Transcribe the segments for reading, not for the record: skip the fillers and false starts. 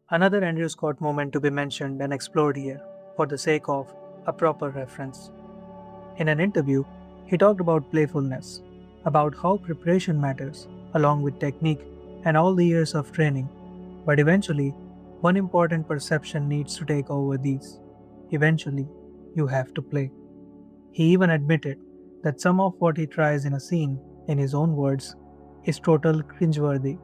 Another Andrew Scott moment to be mentioned and explored here, for the sake of a proper reference. In an interview, he talked about playfulness, about how preparation matters, along with technique and all the years of training. But eventually, one important perception needs to take over these. Eventually, you have to play. He even admitted that some of what he tries in a scene, in his own words, is total cringeworthy.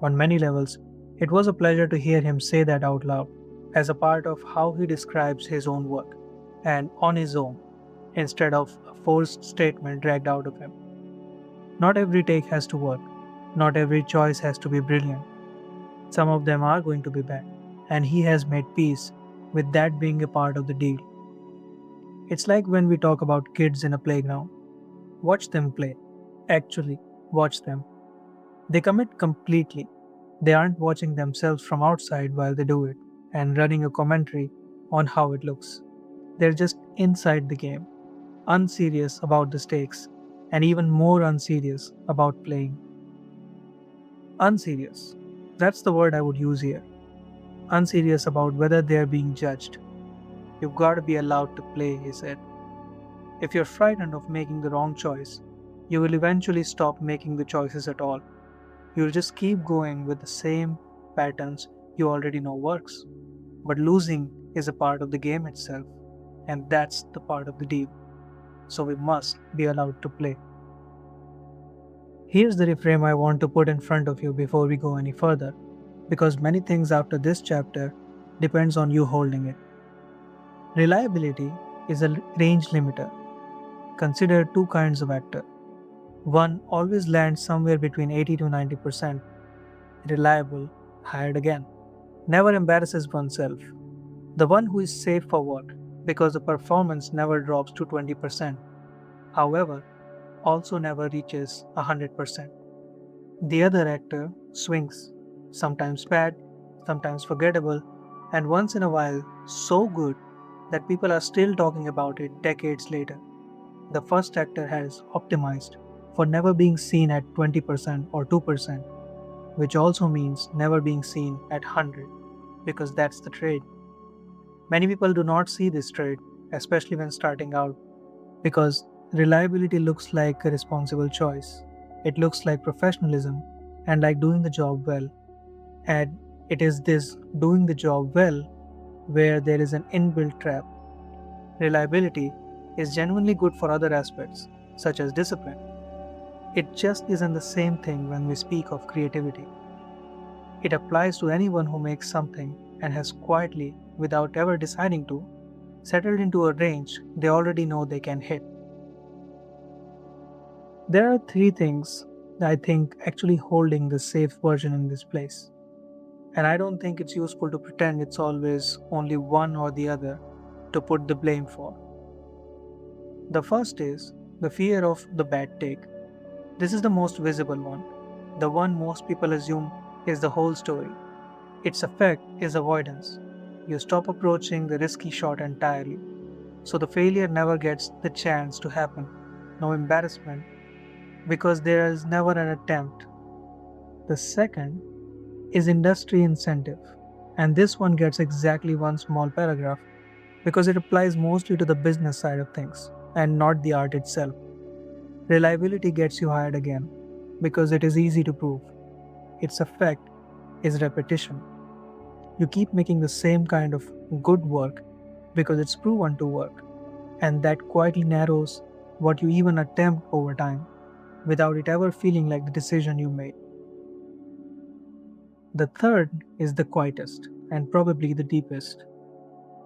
On many levels, it was a pleasure to hear him say that out loud, as a part of how he describes his own work, and on his own, instead of a forced statement dragged out of him. Not every take has to work, not every choice has to be brilliant. Some of them are going to be bad, and he has made peace with that being a part of the deal. It's like when we talk about kids in a playground. Watch them play. Actually, watch them. They commit completely. They aren't watching themselves from outside while they do it and running a commentary on how it looks. They're just inside the game, unserious about the stakes, and even more unserious about playing. Unserious. That's the word I would use here. Unserious about whether they're being judged. You've got to be allowed to play, he said. If you're frightened of making the wrong choice, you will eventually stop making the choices at all. You'll just keep going with the same patterns you already know works. But losing is a part of the game itself, and that's the part of the deal. So we must be allowed to play. Here's the reframe I want to put in front of you before we go any further, because many things after this chapter depends on you holding it. Reliability is a range limiter. Consider two kinds of actor. One always lands somewhere between 80 to 90%, reliable, hired again, never embarrasses oneself. The one who is safe for work because the performance never drops to 20%, however, also never reaches 100%. The other actor swings, sometimes bad, sometimes forgettable, and once in a while so good that people are still talking about it decades later. The first actor has optimized for never being seen at 20% or 2%, which also means never being seen at 100, because that's the trade. Many people do not see this trade, especially when starting out, because reliability looks like a responsible choice. It looks like professionalism and like doing the job well. And it is this doing the job well where there is an inbuilt trap. Reliability is genuinely good for other aspects, such as discipline. It just isn't the same thing when we speak of creativity. It applies to anyone who makes something and has quietly, without ever deciding to, settled into a range they already know they can hit. There are three things that I think actually holding the safe version in this place. And I don't think it's useful to pretend it's always only one or the other to put the blame for. The first is the fear of the bad take. This is the most visible one, the one most people assume is the whole story. Its effect is avoidance. You stop approaching the risky shot entirely, so the failure never gets the chance to happen. No embarrassment, because there is never an attempt. The second is industry incentive, and this one gets exactly one small paragraph because it applies mostly to the business side of things and not the art itself. Reliability gets you hired again because it is easy to prove. Its effect is repetition. You keep making the same kind of good work because it's proven to work, and that quietly narrows what you even attempt over time without it ever feeling like the decision you made. The third is the quietest and probably the deepest,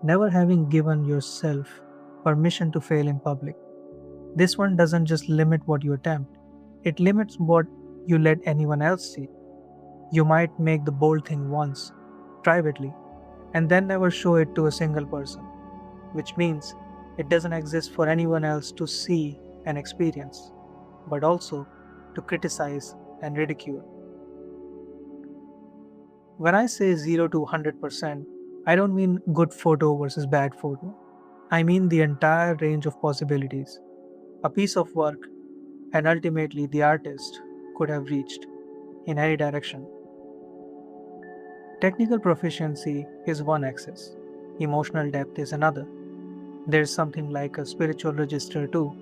never having given yourself permission to fail in public. This one doesn't just limit what you attempt, it limits what you let anyone else see. You might make the bold thing once, privately, and then never show it to a single person, which means it doesn't exist for anyone else to see and experience, but also to criticize and ridicule. When I say 0 to 100%, I don't mean good photo versus bad photo. I mean the entire range of possibilities a piece of work, and ultimately the artist could have reached in any direction. Technical proficiency is one axis, emotional depth is another. There's something like a spiritual register too,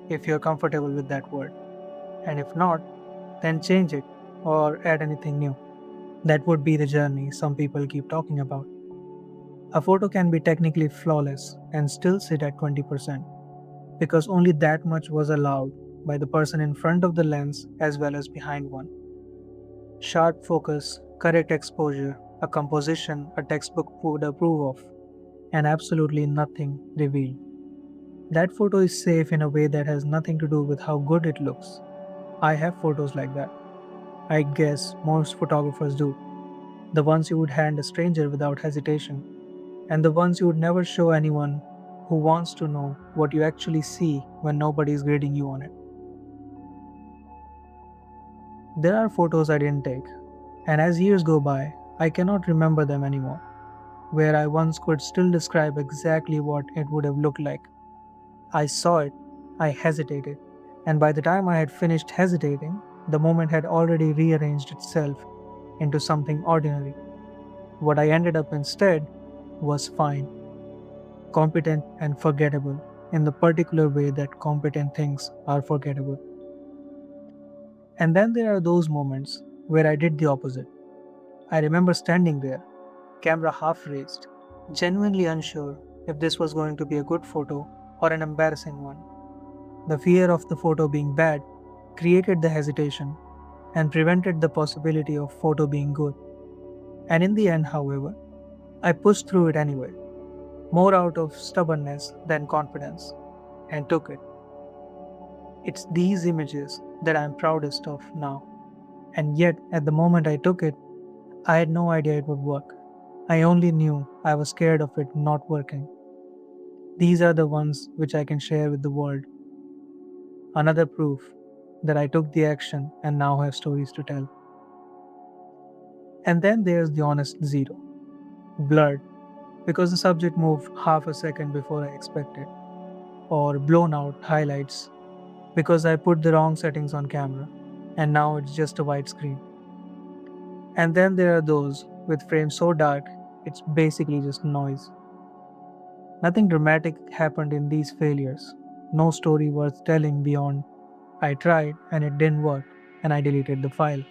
if you're comfortable with that word. And if not, then change it or add anything new. That would be the journey some people keep talking about. A photo can be technically flawless and still sit at 20% because only that much was allowed by the person in front of the lens as well as behind one. Sharp focus, correct exposure, a composition a textbook would approve of, and absolutely nothing revealed. That photo is safe in a way that has nothing to do with how good it looks. I have photos like that. I guess most photographers do. The ones you would hand a stranger without hesitation, and the ones you would never show anyone who wants to know what you actually see when nobody is grading you on it. There are photos I didn't take, and as years go by, I cannot remember them anymore, where I once could still describe exactly what it would have looked like. I saw it, I hesitated, and by the time I had finished hesitating, the moment had already rearranged itself into something ordinary. What I ended up instead was fine, competent, and forgettable in the particular way that competent things are forgettable. And then there are those moments where I did the opposite. I remember standing there, camera half raised, genuinely unsure if this was going to be a good photo or an embarrassing one. The fear of the photo being bad created the hesitation and prevented the possibility of photo being good. And in the end, however, I pushed through it anyway, more out of stubbornness than confidence, and took it. It's these images that I'm proudest of now. And yet, at the moment I took it, I had no idea it would work. I only knew I was scared of it not working. These are the ones which I can share with the world. Another proof that I took the action and now have stories to tell. And then there's the honest zero, blurred, because the subject moved half a second before I expected, or blown out highlights because I put the wrong settings on camera and now it's just a white screen. And then there are those with frames so dark it's basically just noise. Nothing dramatic happened in these failures. No story worth telling beyond I tried and it didn't work and I deleted the file.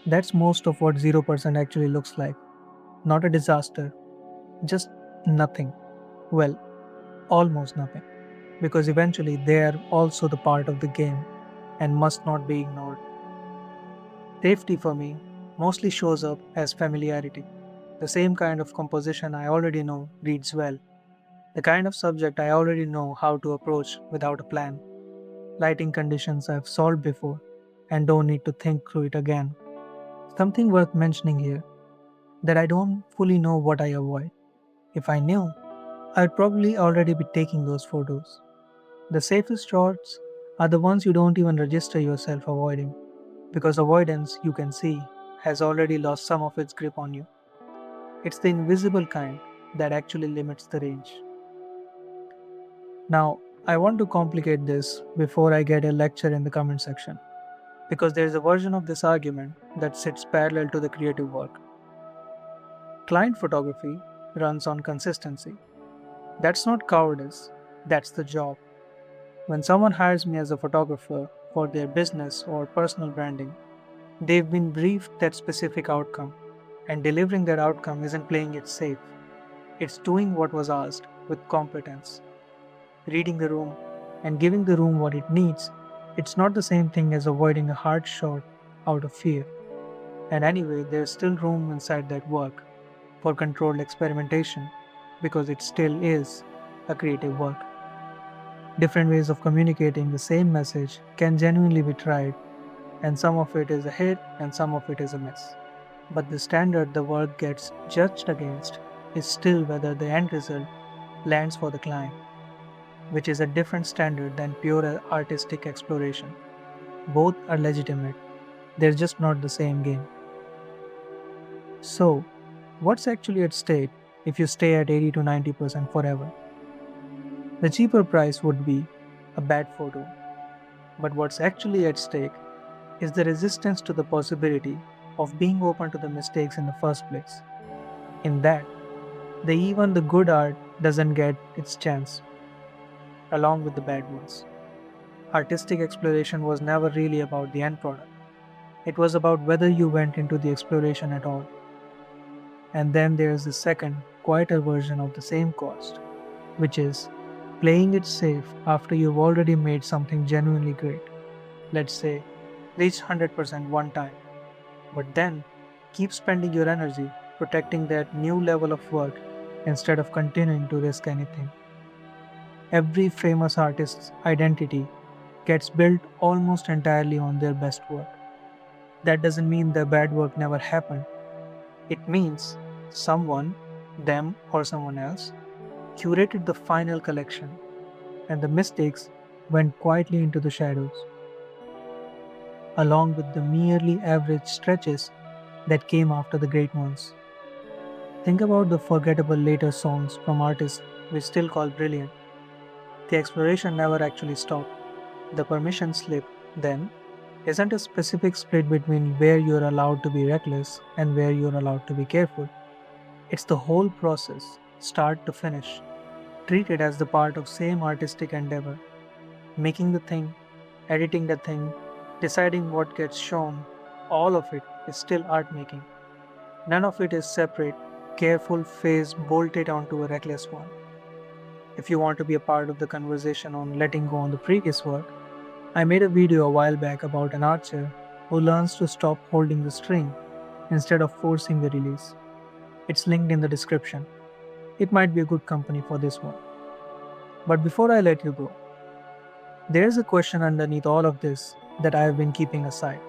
That's most of what 0% actually looks like. Not a disaster, just nothing. Well, almost nothing. Because eventually they are also the part of the game and must not be ignored. Safety for me mostly shows up as familiarity. The same kind of composition I already know reads well. The kind of subject I already know how to approach without a plan. Lighting conditions I've solved before and don't need to think through it again. Something worth mentioning here that I don't fully know what I avoid. If I knew, I'd probably already be taking those photos. The safest shots are the ones you don't even register yourself avoiding, because avoidance, you can see, has already lost some of its grip on you. It's the invisible kind that actually limits the range. Now, I want to complicate this before I get a lecture in the comment section, because there is a version of this argument that sits parallel to the creative work. Client photography runs on consistency. That's not cowardice, that's the job. When someone hires me as a photographer for their business or personal branding, they've been briefed that specific outcome, and delivering that outcome isn't playing it safe. It's doing what was asked with competence, reading the room, and giving the room what it needs. It's not the same thing as avoiding a hard shot out of fear. And anyway, there's still room inside that work for controlled experimentation because it still is a creative work. Different ways of communicating the same message can genuinely be tried, and some of it is a hit and some of it is a miss. But the standard the work gets judged against is still whether the end result lands for the client, which is a different standard than pure artistic exploration. Both are legitimate, they're just not the same game. So, what's actually at stake if you stay at 80 to 90% forever? The cheaper price would be a bad photo, but what's actually at stake is the resistance to the possibility of being open to the mistakes in the first place. In that, even the good art doesn't get its chance, along with the bad ones. Artistic exploration was never really about the end product. It was about whether you went into the exploration at all. And then there's the second, quieter version of the same cost, which is playing it safe after you've already made something genuinely great. Let's say, reach 100% one time, but then keep spending your energy protecting that new level of work instead of continuing to risk anything. Every famous artist's identity gets built almost entirely on their best work. That doesn't mean the bad work never happened. It means someone, them or someone else, curated the final collection, and the mistakes went quietly into the shadows, along with the merely average stretches that came after the great ones. Think about the forgettable later songs from artists we still call brilliant. The exploration never actually stopped. The permission slip, then, isn't a specific split between where you're allowed to be reckless and where you're allowed to be careful. It's the whole process, start to finish, treated as the part of same artistic endeavor. Making the thing, editing the thing, deciding what gets shown, all of it is still art making. None of it is separate, careful phase bolted onto a reckless one. If you want to be a part of the conversation on letting go on the previous work, I made a video a while back about an archer who learns to stop holding the string instead of forcing the release. It's linked in the description. It might be a good company for this one. But before I let you go, there's a question underneath all of this that I've been keeping aside.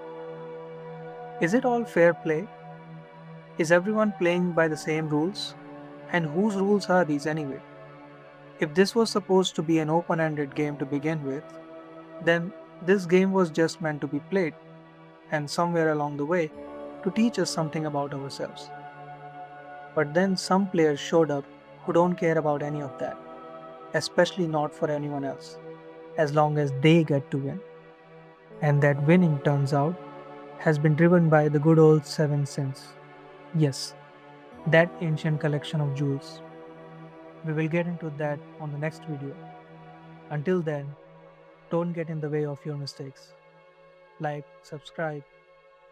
Is it all fair play? Is everyone playing by the same rules? And whose rules are these anyway? If this was supposed to be an open ended game to begin with, then this game was just meant to be played, and somewhere along the way, to teach us something about ourselves. But then some players showed up who don't care about any of that, especially not for anyone else, as long as they get to win. And that winning, turns out, has been driven by the good old seven sins. Yes, that ancient collection of jewels. We will get into that on the next video. Until then, don't get in the way of your mistakes. Like, subscribe,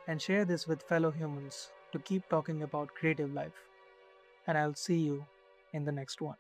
and share this with fellow humans to keep talking about creative life. And I'll see you in the next one.